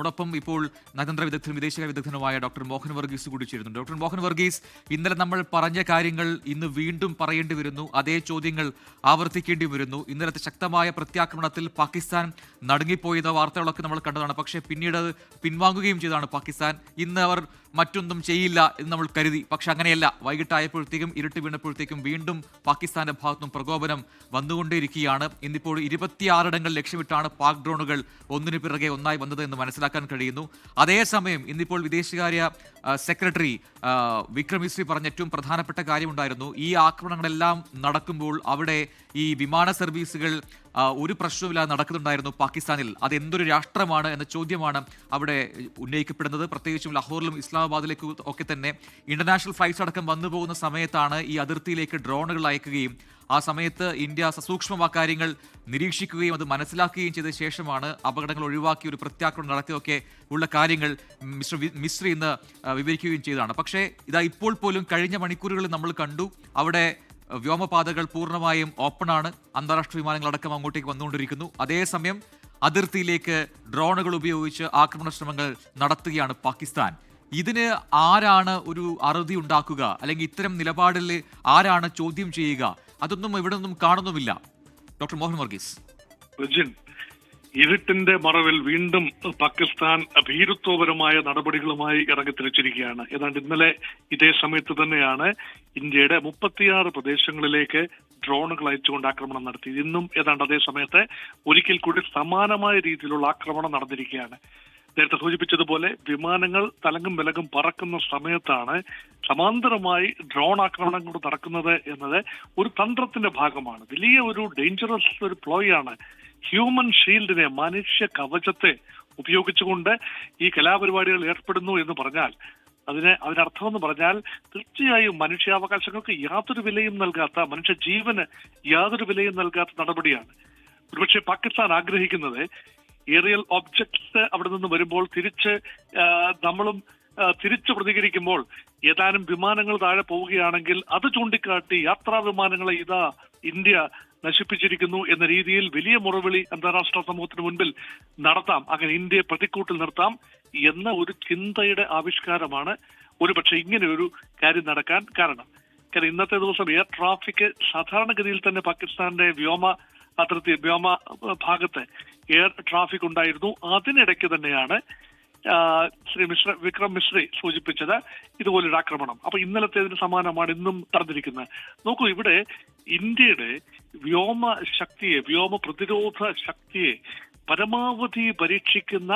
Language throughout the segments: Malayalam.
ോടൊപ്പം ഇപ്പോൾ നയതന്ത്ര വിദഗ്ധനും വിദേശകാര്യ വിദഗ്ധനുമായ ഡോക്ടർ മോഹൻ വർഗീസ് കൂടി ചേരുന്നുണ്ട്. ഡോക്ടർ മോഹൻ വർഗീസ്, ഇന്നലെ നമ്മൾ പറഞ്ഞ കാര്യങ്ങൾ ഇന്ന് വീണ്ടും പറയേണ്ടി വരുന്നു, അതേ ചോദ്യങ്ങൾ ആവർത്തിക്കേണ്ടി വരുന്നു. ഇന്നലത്തെ ശക്തമായ പ്രത്യാക്രമണത്തിൽ പാകിസ്ഥാൻ നടുങ്ങിപ്പോയത് വാർത്തകളൊക്കെ നമ്മൾ കണ്ടതാണ്. പക്ഷേ പിന്നീട് പിൻവാങ്ങുകയും ചെയ്തതാണ് പാകിസ്ഥാൻ. ഇന്ന് അവർ മറ്റൊന്നും ചെയ്യില്ല എന്ന് നമ്മൾ കരുതി. പക്ഷെ അങ്ങനെയല്ല. വൈകിട്ടായപ്പോഴത്തേക്കും ഇരുട്ട് വീണപ്പോഴത്തേക്കും വീണ്ടും പാകിസ്ഥാന്റെ ഭാഗത്തുനിന്നും പ്രകോപനം വന്നുകൊണ്ടേയിരിക്കുകയാണ്. ഇന്നിപ്പോൾ 26 ഇടങ്ങൾ ലക്ഷ്യമിട്ടാണ് പാക് ഡ്രോണുകൾ ഒന്നിനു പിറകെ ഒന്നായി വന്നത് എന്ന് മനസ്സിലാക്കാൻ കഴിയുന്നു. അതേസമയം ഇന്നിപ്പോൾ വിദേശകാര്യ സെക്രട്ടറി വിക്രം മിശ്രി പറഞ്ഞ ഏറ്റവും പ്രധാനപ്പെട്ട കാര്യമുണ്ടായിരുന്നു. ഈ ആക്രമണങ്ങളെല്ലാം നടക്കുമ്പോൾ അവിടെ ഈ വിമാന സർവീസുകൾ ഒരു പ്രശ്നവുമില്ലാതെ നടക്കുന്നുണ്ടായിരുന്നു പാകിസ്ഥാനിൽ. അതെന്തൊരു രാഷ്ട്രമാണ് എന്ന ചോദ്യമാണ് അവിടെ ഉന്നയിക്കപ്പെടുന്നത്. പ്രത്യേകിച്ചും ലാഹോറിലും ഇസ്ലാമാബാദിലേക്കും ഒക്കെ തന്നെ ഇന്റർനാഷണൽ ഫ്ലൈറ്റ്സ് അടക്കം വന്നു പോകുന്ന സമയത്താണ് ഈ അതിർത്തിയിലേക്ക് ഡ്രോണുകൾ അയക്കുകയും ആ സമയത്ത് ഇന്ത്യ സസൂക്ഷ്മം ആ കാര്യങ്ങൾ നിരീക്ഷിക്കുകയും അത് മനസ്സിലാക്കുകയും ചെയ്ത ശേഷമാണ് അപകടങ്ങൾ ഒഴിവാക്കി ഒരു പ്രത്യാക്രമണം നടത്തിയൊക്കെ ഉള്ള കാര്യങ്ങൾ മിശ്രി ഇന്ന് വിവരിക്കുകയും ചെയ്തതാണ്. പക്ഷേ ഇതാ ഇപ്പോൾ പോലും കഴിഞ്ഞ മണിക്കൂറുകളിൽ നമ്മൾ കണ്ടു അവിടെ വ്യോമപാതകൾ പൂർണ്ണമായും ഓപ്പണാണ്. അന്താരാഷ്ട്ര വിമാനങ്ങളടക്കം അങ്ങോട്ടേക്ക് വന്നുകൊണ്ടിരിക്കുന്നു. അതേസമയം അതിർത്തിയിലേക്ക് ഡ്രോണുകൾ ഉപയോഗിച്ച് ആക്രമണ ശ്രമങ്ങൾ നടത്തുകയാണ് പാകിസ്ഥാൻ. ഇതിന് ആരാണ് ഒരു അറുതി ഉണ്ടാക്കുക, അല്ലെങ്കിൽ ഇത്തരം നിലപാടിൽ ആരാണ് ചോദ്യം ചെയ്യുക? അതൊന്നും ഇവിടെ ഒന്നും കാണുന്നുമില്ല. ഡോക്ടർ മോഹൻ വർഗീസ്. ഇരുട്ടിന്റെ മറവിൽ വീണ്ടും പാകിസ്ഥാൻ ഭീരുത്വപരമായ നടപടികളുമായി ഇറങ്ങിത്തിരിച്ചിരിക്കുകയാണ്. ഏതാണ്ട് ഇന്നലെ ഇതേ സമയത്ത് തന്നെയാണ് ഇന്ത്യയുടെ 36 പ്രദേശങ്ങളിലേക്ക് ഡ്രോണുകൾ അയച്ചുകൊണ്ട് ആക്രമണം നടത്തി. ഇന്നും ഏതാണ്ട് അതേ സമയത്ത് ഒരിക്കൽ കൂടി സമാനമായ രീതിയിലുള്ള ആക്രമണം നടന്നിരിക്കുകയാണ്. നേരത്തെ സൂചിപ്പിച്ചതുപോലെ വിമാനങ്ങൾ തലങ്ങും വിലങ്ങും പറക്കുന്ന സമയത്താണ് സമാന്തരമായി ഡ്രോൺ ആക്രമണങ്ങൾ നടക്കുന്നത് എന്നത് ഒരു തന്ത്രത്തിന്റെ ഭാഗമാണ്. വലിയ ഒരു ഡേഞ്ചറസ് ഒരു പ്ലോയാണ്. ഹ്യൂമൻ ഷീൽഡിനെ, മനുഷ്യ കവചത്തെ ഉപയോഗിച്ചുകൊണ്ട് ഈ കലാപരിപാടികൾ ഏർപ്പെടുന്നു എന്ന് പറഞ്ഞാൽ അതിനർത്ഥം എന്ന് പറഞ്ഞാൽ തീർച്ചയായും മനുഷ്യാവകാശങ്ങൾക്ക് യാതൊരു വിലയും നൽകാത്ത, മനുഷ്യ ജീവന് യാതൊരു വിലയും നൽകാത്ത നടപടിയാണ്. ഒരുപക്ഷെ പാകിസ്ഥാൻ ആഗ്രഹിക്കുന്നത് ഏറിയൽ ഒബ്ജക്ട്സ് അവിടെ നിന്ന് വരുമ്പോൾ നമ്മളും തിരിച്ചു പ്രതികരിക്കുമ്പോൾ ഏതാനും വിമാനങ്ങൾ താഴെ പോവുകയാണെങ്കിൽ അത് ചൂണ്ടിക്കാട്ടി യാത്രാ വിമാനങ്ങളെ ഇതാ ഇന്ത്യ നശിപ്പിച്ചിരിക്കുന്നു എന്ന രീതിയിൽ വലിയ മുറവിളി അന്താരാഷ്ട്ര സമൂഹത്തിന് മുൻപിൽ നടത്താം, അങ്ങനെ ഇന്ത്യയെ പ്രതിക്കൂട്ടിൽ നിർത്താം എന്ന ഒരു ചിന്തയുടെ ആവിഷ്കാരമാണ് ഒരുപക്ഷെ ഇങ്ങനെ ഒരു കാര്യം നടക്കാൻ കാരണം. ഇന്നത്തെ ദിവസം എയർ ട്രാഫിക് സാധാരണഗതിയിൽ തന്നെ പാകിസ്ഥാന്റെ വ്യോമ ഭാഗത്ത് എയർ ട്രാഫിക് ഉണ്ടായിരുന്നു. അതിനിടയ്ക്ക് തന്നെയാണ് വിക്രം മിശ്രി സൂചിപ്പിച്ചത് ഇതുപോലൊരു ആക്രമണം. അപ്പൊ ഇന്നലത്തേതിന് സമാനമാണ് ഇന്നും നടന്നിരിക്കുന്നത്. നോക്കൂ, ഇവിടെ ഇന്ത്യയുടെ വ്യോമ പ്രതിരോധ ശക്തിയെ പരമാവധി പരീക്ഷിക്കുന്ന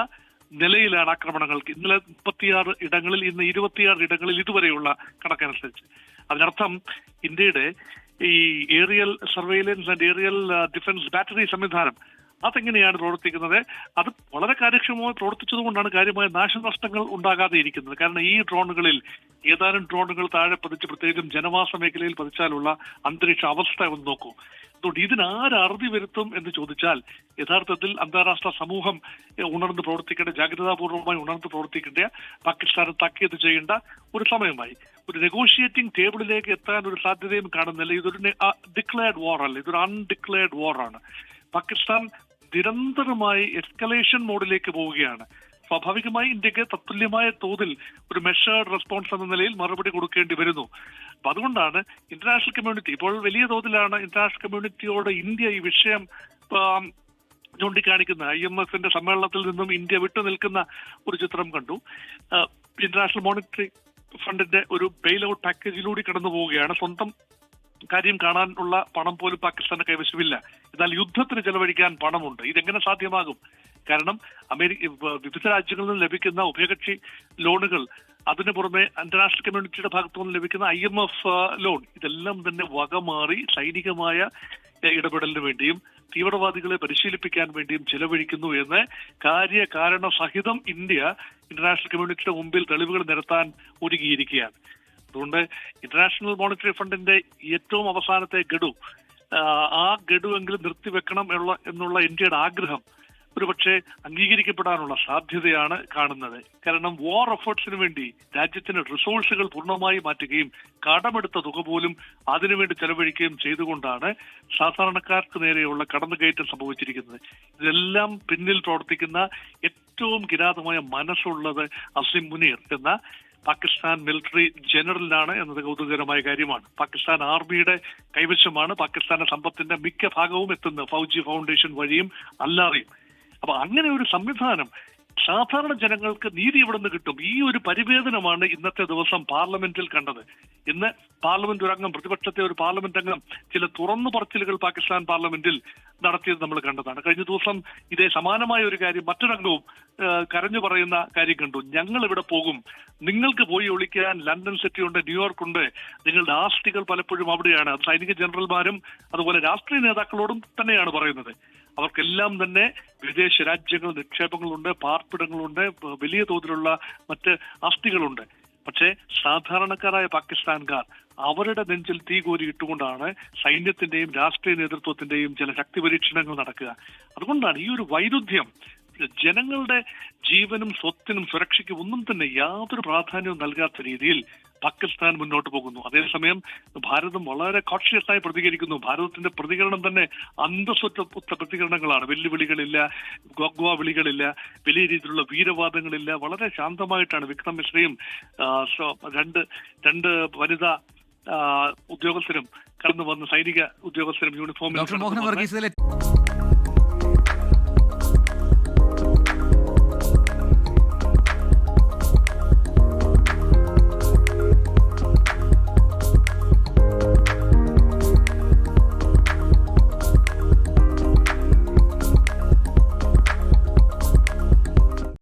നിലയിലാണ് ആക്രമണങ്ങൾക്ക്. ഇന്നലെ 36 ഇടങ്ങളിൽ, ഇന്ന് 26 ഇടങ്ങളിൽ ഇതുവരെയുള്ള കണക്കനുസരിച്ച്. അതിനർത്ഥം ഇന്ത്യയുടെ ഈ Arial surveillance and Arial defence battery സംവിധാനം അതെങ്ങനെയാണ് പ്രവർത്തിക്കുന്നത്? അത് വളരെ കാര്യക്ഷമമായി പ്രവർത്തിച്ചതുകൊണ്ടാണ് കാര്യമായ നാശനഷ്ടങ്ങൾ ഉണ്ടാകാതെ ഇരിക്കുന്നത്. കാരണം ഈ ഡ്രോണുകളിൽ ഏതാനും ഡ്രോണുകൾ താഴെ പതിച്ച്, പ്രത്യേകിച്ചും ജനവാസ മേഖലയിൽ പതിച്ചാലുള്ള അന്തരീക്ഷ അവസ്ഥ ഒന്ന് നോക്കൂ. അതുകൊണ്ട് ഇതിനാര് അറുതി വരുത്തും എന്ന് ചോദിച്ചാൽ യഥാർത്ഥത്തിൽ അന്താരാഷ്ട്ര സമൂഹം ഉണർന്ന് പ്രവർത്തിക്കേണ്ട, ജാഗ്രതാപൂർവമായി ഉണർന്ന് പ്രവർത്തിക്കേണ്ട, പാകിസ്ഥാനെ താക്കീത് ചെയ്യേണ്ട ഒരു സമയമായി. ഒരു നെഗോഷിയേറ്റിംഗ് ടേബിളിലേക്ക് എത്താൻ ഒരു സാധ്യതയും കാണുന്നില്ല. ഇതൊരു ഡിക്ലെയർഡ് വാർ അല്ല, ഇതൊരു അൺഡിക്ലെയർഡ് വാർ ആണ്. പാകിസ്ഥാൻ നിരന്തരമായി എസ്കലേഷൻ മോഡിലേക്ക് പോവുകയാണ്. സ്വാഭാവികമായി ഇന്ത്യക്ക് തത്തുല്യമായ തോതിൽ ഒരു മെഷേർഡ് റെസ്പോൺസ് എന്ന നിലയിൽ മറുപടി കൊടുക്കേണ്ടി വരുന്നു. അപ്പൊ അതുകൊണ്ടാണ് ഇന്റർനാഷണൽ കമ്മ്യൂണിറ്റി ഇപ്പോൾ വലിയ തോതിലാണ് ഇന്റർനാഷണൽ കമ്മ്യൂണിറ്റിയോട് ഇന്ത്യ ഈ വിഷയം ചൂണ്ടിക്കാണിക്കുന്നത്. IMF സമ്മേളനത്തിൽ നിന്നും ഇന്ത്യ വിട്ടുനിൽക്കുന്ന ഒരു ചിത്രം കണ്ടു. ഇന്റർനാഷണൽ മോണിറ്ററി ഫണ്ടിന്റെ ഒരു ബെയിൽ ഔട്ട് പാക്കേജിലൂടെ കടന്നു പോവുകയാണ്. സ്വന്തം കാര്യം കാണാനുള്ള പണം പോലും പാകിസ്ഥാന്റെ കൈവശമില്ല. എന്നാൽ യുദ്ധത്തിന് ചെലവഴിക്കാൻ പണമുണ്ട്. ഇതെങ്ങനെ സാധ്യമാകും? കാരണം വിവിധ രാജ്യങ്ങളിൽ നിന്ന് ലഭിക്കുന്ന ഉഭയകക്ഷി ലോണുകൾ, അതിനു പുറമെ ഇന്റർനാഷണൽ കമ്മ്യൂണിറ്റിയുടെ ഭാഗത്തു നിന്ന് ലഭിക്കുന്ന IMF ലോൺ, ഇതെല്ലാം തന്നെ വകമാറി സൈനികമായ ഇടപെടലിന് വേണ്ടിയും തീവ്രവാദികളെ പരിശീലിപ്പിക്കാൻ വേണ്ടിയും ചെലവഴിക്കുന്നു എന്ന് കാര്യകാരണ സഹിതം ഇന്ത്യ ഇന്റർനാഷണൽ കമ്മ്യൂണിറ്റിയുടെ മുമ്പിൽ തെളിവുകൾ നിരത്താൻ ഒരുങ്ങിയിരിക്കുകയാണ്. അതുകൊണ്ട് ഇന്റർനാഷണൽ മോണിറ്ററി ഫണ്ടിന്റെ ഏറ്റവും അവസാനത്തെ ഗഡു, ആ ഗഡുവെങ്കിലും നിർത്തിവെക്കണം എന്നുള്ള ഇന്ത്യയുടെ ആഗ്രഹം ഒരുപക്ഷെ അംഗീകരിക്കപ്പെടാനുള്ള സാധ്യതയാണ് കാണുന്നത്. കാരണം വാർ എഫേർട്സിന് വേണ്ടി രാജ്യത്തിന് റിസോഴ്സുകൾ പൂർണ്ണമായി മാറ്റുകയും കടമെടുത്ത തുക പോലും അതിനുവേണ്ടി ചെലവഴിക്കുകയും ചെയ്തുകൊണ്ടാണ് സാധാരണക്കാർക്ക് നേരെയുള്ള കടന്നുകയറ്റം സംഭവിച്ചിരിക്കുന്നത്. ഇതെല്ലാം പിന്നിൽ പ്രവർത്തിക്കുന്ന ഏറ്റവും കിരാതമായ മനസ്സുള്ളത് അസിം മുനീർ എന്ന പാകിസ്ഥാൻ മിലിറ്ററി ജനറലാണ് എന്നത് കൗതുകകരമായ കാര്യമാണ്. പാകിസ്ഥാൻ ആർമിയുടെ കൈവശമാണ് പാകിസ്ഥാന്റെ സമ്പത്തിന്റെ മിക്ക ഭാഗവും എത്തുന്നത്, ഫൗജി ഫൗണ്ടേഷൻ വഴിയും അല്ലാതെയും. അപ്പൊ അങ്ങനെ ഒരു സംവിധാനം സാധാരണ ജനങ്ങൾക്ക് നീതി എവിടെ നിന്ന് കിട്ടും? ഈ ഒരു പരിവേദനമാണ് ഇന്നത്തെ ദിവസം പാർലമെന്റിൽ കണ്ടത്. ഇന്ന് പാർലമെന്റ് ഒരു അംഗം, പ്രതിപക്ഷത്തെ ഒരു പാർലമെന്റ് അംഗം ചില തുറന്നു പറച്ചിലുകൾ പാകിസ്ഥാൻ പാർലമെന്റിൽ നടത്തിയത് നമ്മൾ കണ്ടതാണ്. കഴിഞ്ഞ ദിവസം ഇതേ സമാനമായ ഒരു കാര്യം മറ്റൊരംഗവും കരഞ്ഞു പറയുന്ന കാര്യം കണ്ടു. ഞങ്ങൾ ഇവിടെ പോകും, നിങ്ങൾക്ക് പോയി ഒളിക്കാൻ ലണ്ടൻ സിറ്റി ഉണ്ട്, ന്യൂയോർക്ക് ഉണ്ട്, നിങ്ങളുടെ ആസ്തികൾ പലപ്പോഴും അവിടെയാണ്. സൈനിക ജനറൽമാരും അതുപോലെ രാഷ്ട്രീയ നേതാക്കളോടും തന്നെയാണ് പറയുന്നത്. അവർക്കെല്ലാം തന്നെ വിദേശ രാജ്യങ്ങൾ നിക്ഷേപങ്ങളുണ്ട്, പാർപ്പിടങ്ങളുണ്ട്, വലിയ തോതിലുള്ള മറ്റ് ആസ്തികളുണ്ട്. പക്ഷേ സാധാരണക്കാരായ പാകിസ്ഥാൻകാർ അവരുടെ നെഞ്ചിൽ തീ കോരിയിട്ടുകൊണ്ടാണ് സൈന്യത്തിന്റെയും രാഷ്ട്രീയ നേതൃത്വത്തിന്റെയും ചില ശക്തി പരീക്ഷണങ്ങൾ നടക്കുക. അതുകൊണ്ടാണ് ഈ ഒരു വൈരുദ്ധ്യം, ജനങ്ങളുടെ ജീവനും സ്വത്തിനും സുരക്ഷയ്ക്കും ഒന്നും തന്നെ യാതൊരു പ്രാധാന്യവും നൽകാത്ത രീതിയിൽ പാകിസ്ഥാൻ മുന്നോട്ട് പോകുന്നു. അതേസമയം ഭാരതം വളരെ കോൺഷ്യസ് ആയി പ്രതികരിക്കുന്നു. ഭാരതത്തിന്റെ പ്രതികരണം തന്നെ അന്തസ്വറ്റ പ്രതികരണങ്ങളാണ്. വെല്ലുവിളികളില്ല, ഗോഗ്വ വിളികളില്ല, വലിയ രീതിയിലുള്ള വീരവാദങ്ങളില്ല. വളരെ ശാന്തമായിട്ടാണ് വിക്രം മിശ്രയും രണ്ട് വനിതാ ഉദ്യോഗസ്ഥരും കടന്നു വന്ന സൈനിക ഉദ്യോഗസ്ഥരും യൂണിഫോമിൽ ഡോക്ടർ മോഹൻ വർഗീസ്